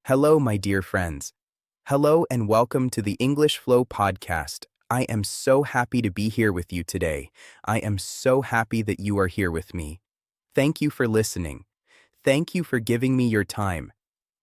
Hello, my dear friends. Hello and welcome to the English Flow podcast. I am so happy to be here with you today. I am so happy that you are here with me. Thank you for listening. Thank you for giving me your time.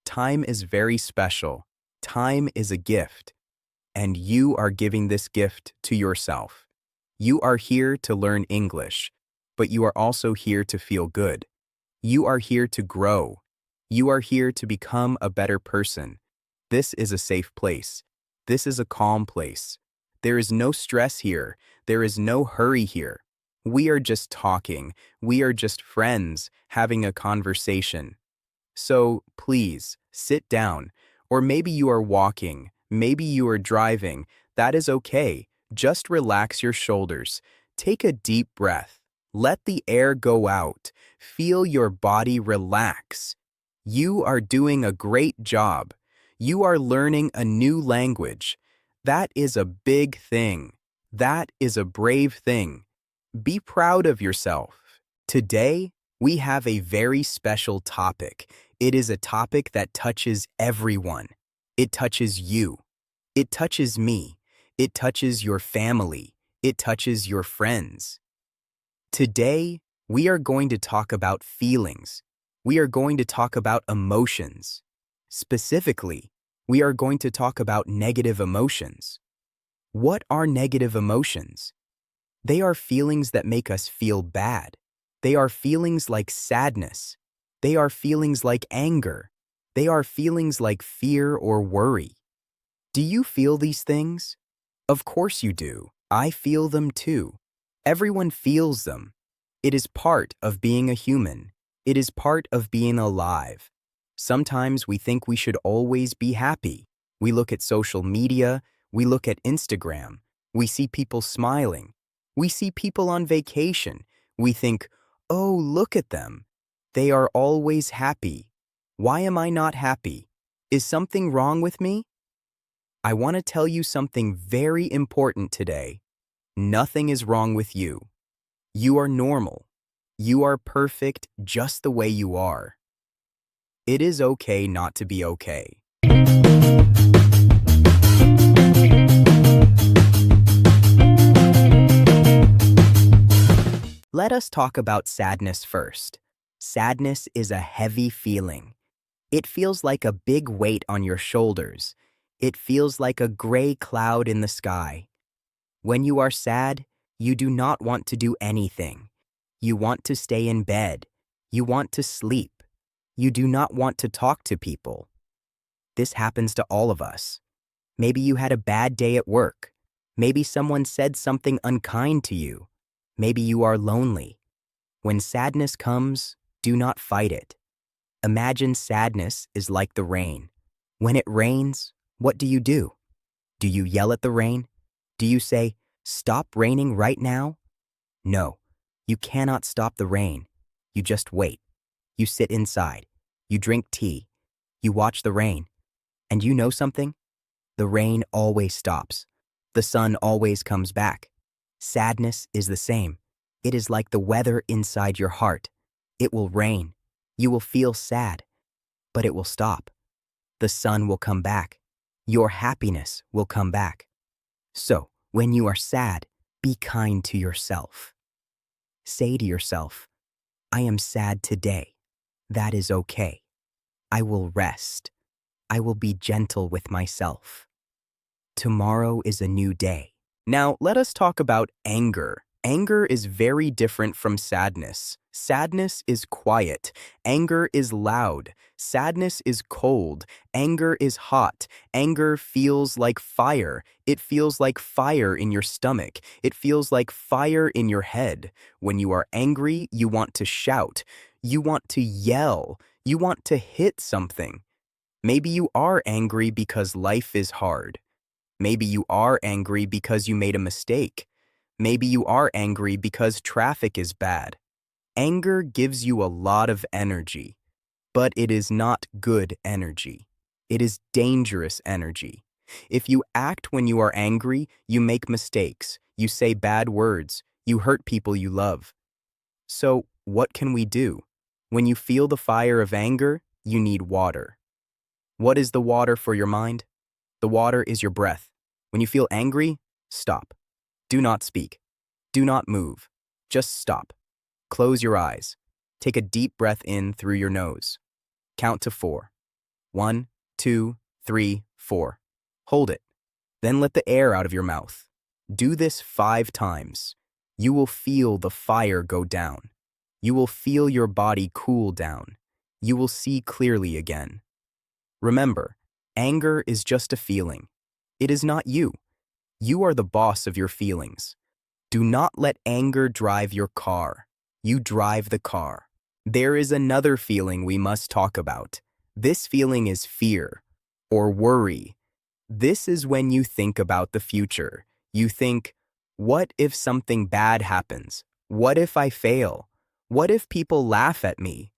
Time is very special. Time is a gift. And you are giving this gift to yourself. You are here to learn English, but you are also here to feel good. You are here to grow. You are here to become a better person. This is a safe place. This is a calm place. There is no stress here. There is no hurry here. We are just talking. We are just friends having a conversation. So please sit down. Or maybe you are walking. Maybe you are driving. That is okay. Just relax your shoulders. Take a deep breath. Let the air go out. Feel your body relax. You are doing a great job. You are learning a new language. That is a big thing. That is a brave thing. Be proud of yourself. Today, we have a very special topic. It is a topic that touches everyone. It touches you. It touches me. It touches your family. It touches your friends. Today, we are going to talk about feelings. We are going to talk about emotions. Specifically, we are going to talk about negative emotions. What are negative emotions? They are feelings that make us feel bad. They are feelings like sadness. They are feelings like anger. They are feelings like fear or worry. Do you feel these things? Of course you do. I feel them too. Everyone feels them. It is part of being a human. It is part of being alive. Sometimes we think we should always be happy. We look at social media. We look at Instagram. We see people smiling. We see people on vacation. We think, oh, look at them. They are always happy. Why am I not happy? Is something wrong with me? I want to tell you something very important today. Nothing is wrong with you. You are normal. You are perfect just the way you are. It is okay not to be okay. Let us talk about sadness first. Sadness is a heavy feeling. It feels like a big weight on your shoulders. It feels like a gray cloud in the sky. When you are sad, you do not want to do anything. You want to stay in bed. You want to sleep. You do not want to talk to people. This happens to all of us. Maybe you had a bad day at work. Maybe someone said something unkind to you. Maybe you are lonely. When sadness comes, do not fight it. Imagine sadness is like the rain. When it rains, what do? Do you yell at the rain? Do you say, "Stop raining right now"? No, you cannot stop the rain. You just wait. You sit inside. You drink tea. You watch the rain. And you know something? The rain always stops. The sun always comes back. Sadness is the same. It is like the weather inside your heart. It will rain. You will feel sad, but it will stop. The sun will come back. Your happiness will come back. So, when you are sad, be kind to yourself. Say to yourself, I am sad today. That is okay. I will rest. I will be gentle with myself. Tomorrow is a new day. Now, let us talk about anger. Anger is very different from sadness. Sadness is quiet. Anger is loud. Sadness is cold. Anger is hot. Anger feels like fire. It feels like fire in your stomach. It feels like fire in your head. When you are angry, you want to shout. You want to yell. You want to hit something. Maybe you are angry because life is hard. Maybe you are angry because you made a mistake. Maybe you are angry because traffic is bad. Anger gives you a lot of energy, but it is not good energy. It is dangerous energy. If you act when you are angry, you make mistakes, you say bad words, you hurt people you love. So, what can we do? When you feel the fire of anger, you need water. What is the water for your mind? The water is your breath. When you feel angry, stop. Do not speak. Do not move. Just stop. Close your eyes. Take a deep breath in through your nose. Count to 4. 1, 2, 3, 4. Hold it. Then let the air out of your mouth. Do this 5 times. You will feel the fire go down. You will feel your body cool down. You will see clearly again. Remember, anger is just a feeling. It is not you. You are the boss of your feelings. Do not let anger drive your car. You drive the car. There is another feeling we must talk about. This feeling is fear or worry. This is when you think about the future. You think, what if something bad happens? What if I fail? What if people laugh at me?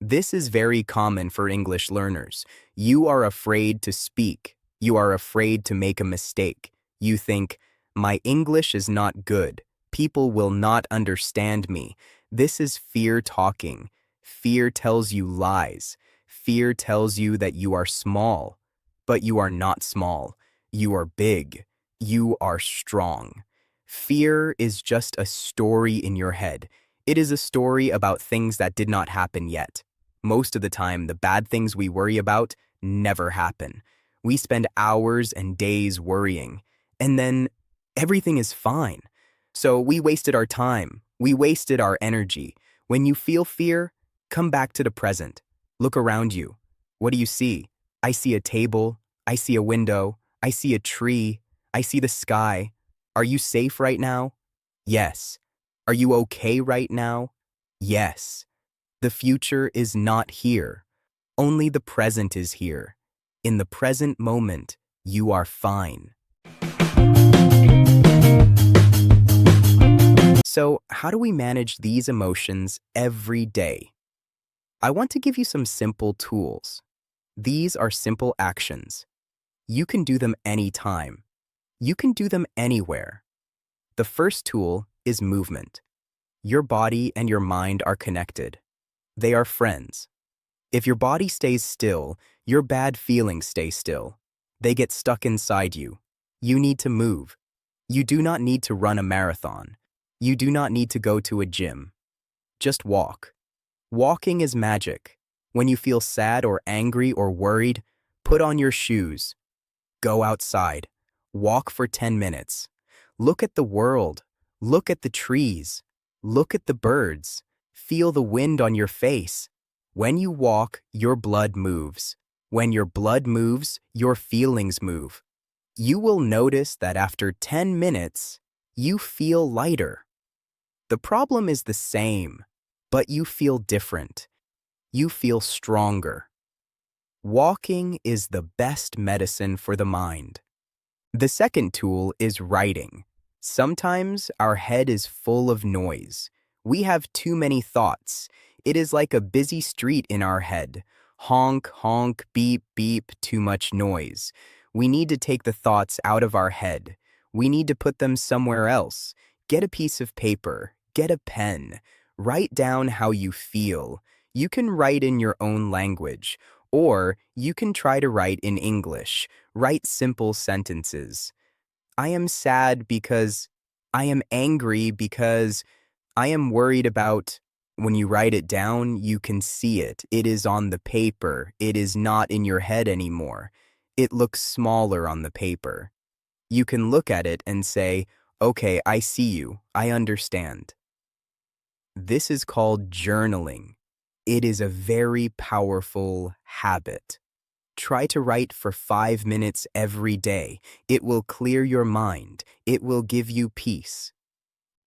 This is very common for English learners. You are afraid to speak. You are afraid to make a mistake. You think, my English is not good. People will not understand me. This is fear talking. Fear tells you lies. Fear tells you that you are small. But you are not small. You are big. You are strong. Fear is just a story in your head. It is a story about things that did not happen yet. Most of the time, the bad things we worry about never happen. We spend hours and days worrying, and then everything is fine. So we wasted our time. We wasted our energy. When you feel fear, come back to the present. Look around you. What do you see? I see a table. I see a window. I see a tree. I see the sky. Are you safe right now? Yes. Are you okay right now? Yes. The future is not here. Only the present is here. In the present moment, you are fine. So, how do we manage these emotions every day? I want to give you some simple tools. These are simple actions. You can do them anytime. You can do them anywhere. The first tool is movement. Your body and your mind are connected. They are friends. If your body stays still, your bad feelings stay still. They get stuck inside you. You need to move. You do not need to run a marathon. You do not need to go to a gym. Just walk. Walking is magic. When you feel sad or angry or worried, put on your shoes. Go outside. Walk for 10 minutes. Look at the world. Look at the trees. Look at the birds. Feel the wind on your face. When you walk, your blood moves. When your blood moves, your feelings move. You will notice that after 10 minutes, you feel lighter. The problem is the same, but you feel different. You feel stronger. Walking is the best medicine for the mind. The second tool is writing. Sometimes our head is full of noise. We have too many thoughts. It is like a busy street in our head. Honk, honk, beep, beep, too much noise. We need to take the thoughts out of our head. We need to put them somewhere else. Get a piece of paper. Get a pen. Write down how you feel. You can write in your own language, or you can try to write in English. Write simple sentences. I am sad because, I am angry because, I am worried about. When you write it down, you can see it. It is on the paper. It is not in your head anymore. It looks smaller on the paper. You can look at it and say, okay, I see you. I understand. This is called journaling. It is a very powerful habit. Try to write for 5 minutes every day. It will clear your mind. It will give you peace.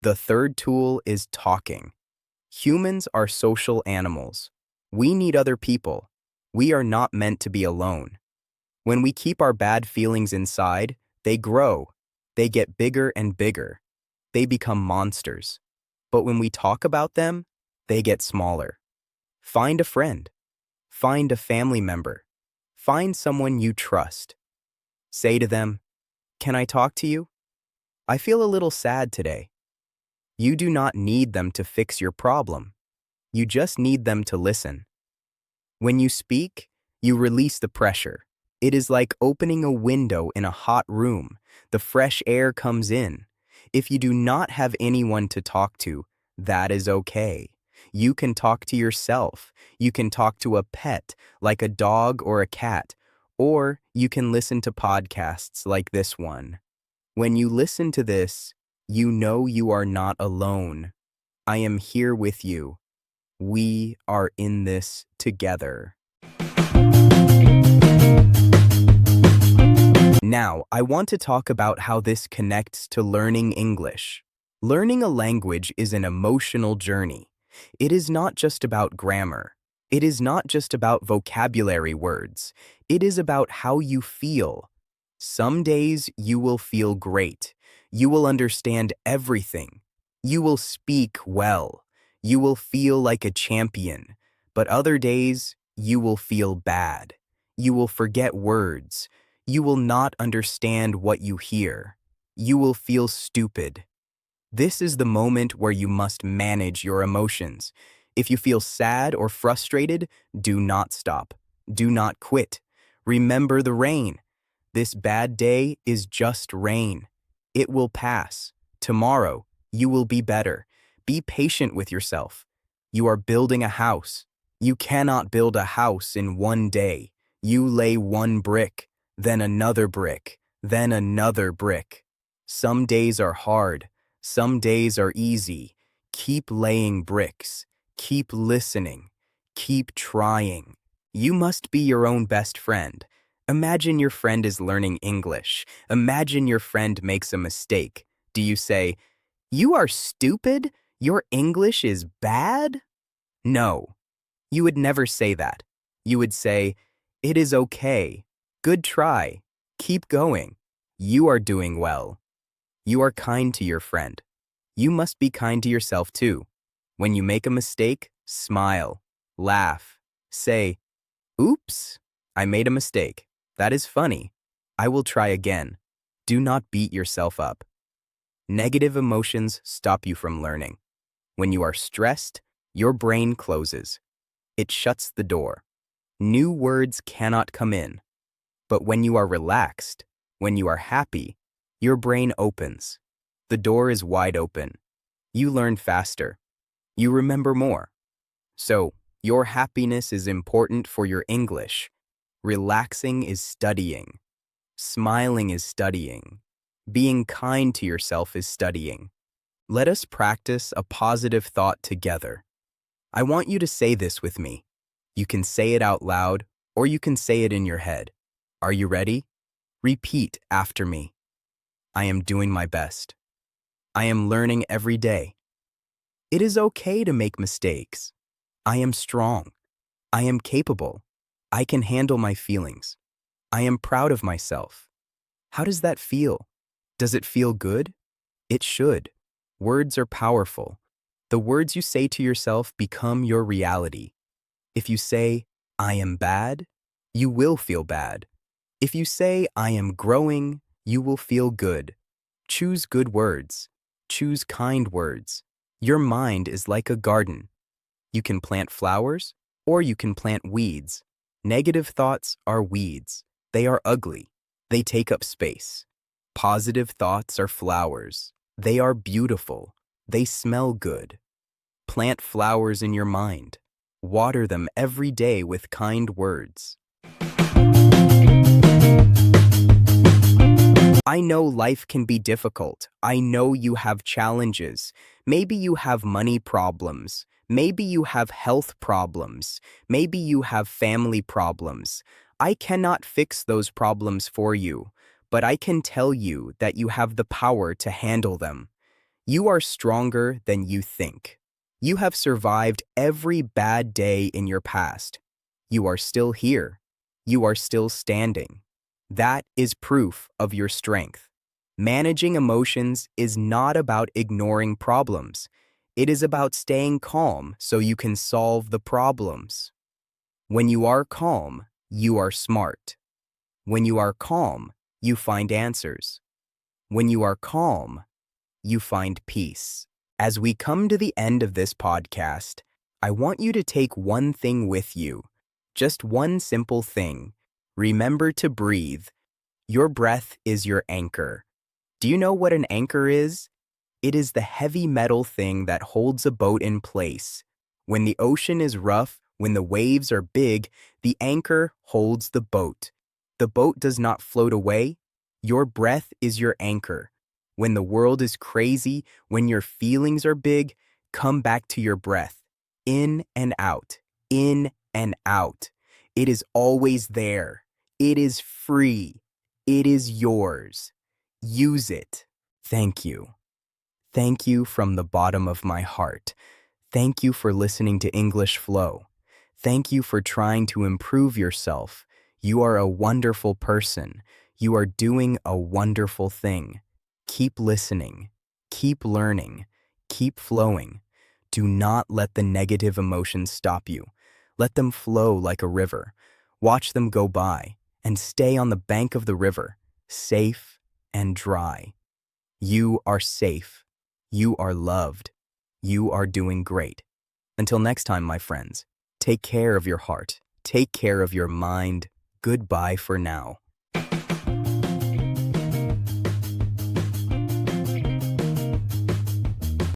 The third tool is talking. Humans are social animals. We need other people. We are not meant to be alone. When we keep our bad feelings inside, they grow. They get bigger and bigger. They become monsters. But when we talk about them, they get smaller. Find a friend. Find a family member. Find someone you trust. Say to them, "Can I talk to you? I feel a little sad today." You do not need them to fix your problem. You just need them to listen. When you speak, You release the pressure. It is like opening a window in a hot room. The fresh air comes in. If you do not have anyone to talk to, that is okay. You can talk to yourself. You can talk to a pet, like a dog or a cat, or you can listen to podcasts like this one. When you listen to this, you know you are not alone. I am here with you. We are in this together. Now, I want to talk about how this connects to learning English. Learning a language is an emotional journey. It is not just about grammar. It is not just about vocabulary words. It is about how you feel. Some days you will feel great. You will understand everything. You will speak well. You will feel like a champion. But other days, you will feel bad. You will forget words. You will not understand what you hear. You will feel stupid. This is the moment where you must manage your emotions. If you feel sad or frustrated, do not stop. Do not quit. Remember the rain. This bad day is just rain. It will pass. Tomorrow, you will be better. Be patient with yourself. You are building a house. You cannot build a house in one day. You lay one brick, then another brick, then another brick. Some days are hard. Some days are easy. Keep laying bricks. Keep listening. Keep trying. You must be your own best friend. Imagine your friend is learning English. Imagine your friend makes a mistake. Do you say, "You are stupid? Your English is bad?" No, you would never say that. You would say, "It is okay. Good try. Keep going. You are doing well." You are kind to your friend. You must be kind to yourself too. When you make a mistake, smile, laugh, say, "Oops, I made a mistake. That is funny. I will try again." Do not beat yourself up. Negative emotions stop you from learning. When you are stressed, your brain closes. It shuts the door. New words cannot come in. But when you are relaxed, when you are happy, your brain opens. The door is wide open. You learn faster. You remember more. So, your happiness is important for your English. Relaxing is studying. Smiling is studying. Being kind to yourself is studying. Let us practice a positive thought together. I want you to say this with me. You can say it out loud, or you can say it in your head. Are you ready? Repeat after me. I am doing my best. I am learning every day. It is okay to make mistakes. I am strong. I am capable. I can handle my feelings. I am proud of myself. How does that feel? Does it feel good? It should. Words are powerful. The words you say to yourself become your reality. If you say, "I am bad," you will feel bad. If you say, "I am growing," you will feel good. Choose good words. Choose kind words. Your mind is like a garden. You can plant flowers, or you can plant weeds. Negative thoughts are weeds. They are ugly. They take up space. Positive thoughts are flowers. They are beautiful. They smell good. Plant flowers in your mind. Water them every day with kind words. I know life can be difficult. I know you have challenges. Maybe you have money problems. Maybe you have health problems. Maybe you have family problems. I cannot fix those problems for you, but I can tell you that you have the power to handle them. You are stronger than you think. You have survived every bad day in your past. You are still here. You are still standing. That is proof of your strength. Managing emotions is not about ignoring problems. It is about staying calm so you can solve the problems. When you are calm, you are smart. When you are calm, you find answers. When you are calm, you find peace. As we come to the end of this podcast, I want you to take one thing with you. Just one simple thing. Remember to breathe. Your breath is your anchor. Do you know what an anchor is? It is the heavy metal thing that holds a boat in place. When the ocean is rough, when the waves are big, the anchor holds the boat. The boat does not float away. Your breath is your anchor. When the world is crazy, when your feelings are big, come back to your breath. In and out, in and out. It is always there. It is free. It is yours. Use it. Thank you. Thank you from the bottom of my heart. Thank you for listening to English Flow. Thank you for trying to improve yourself. You are a wonderful person. You are doing a wonderful thing. Keep listening. Keep learning. Keep flowing. Do not let the negative emotions stop you. Let them flow like a river. Watch them go by and stay on the bank of the river, safe and dry. You are safe. You are loved. You are doing great. Until next time, my friends, take care of your heart. Take care of your mind. Goodbye for now.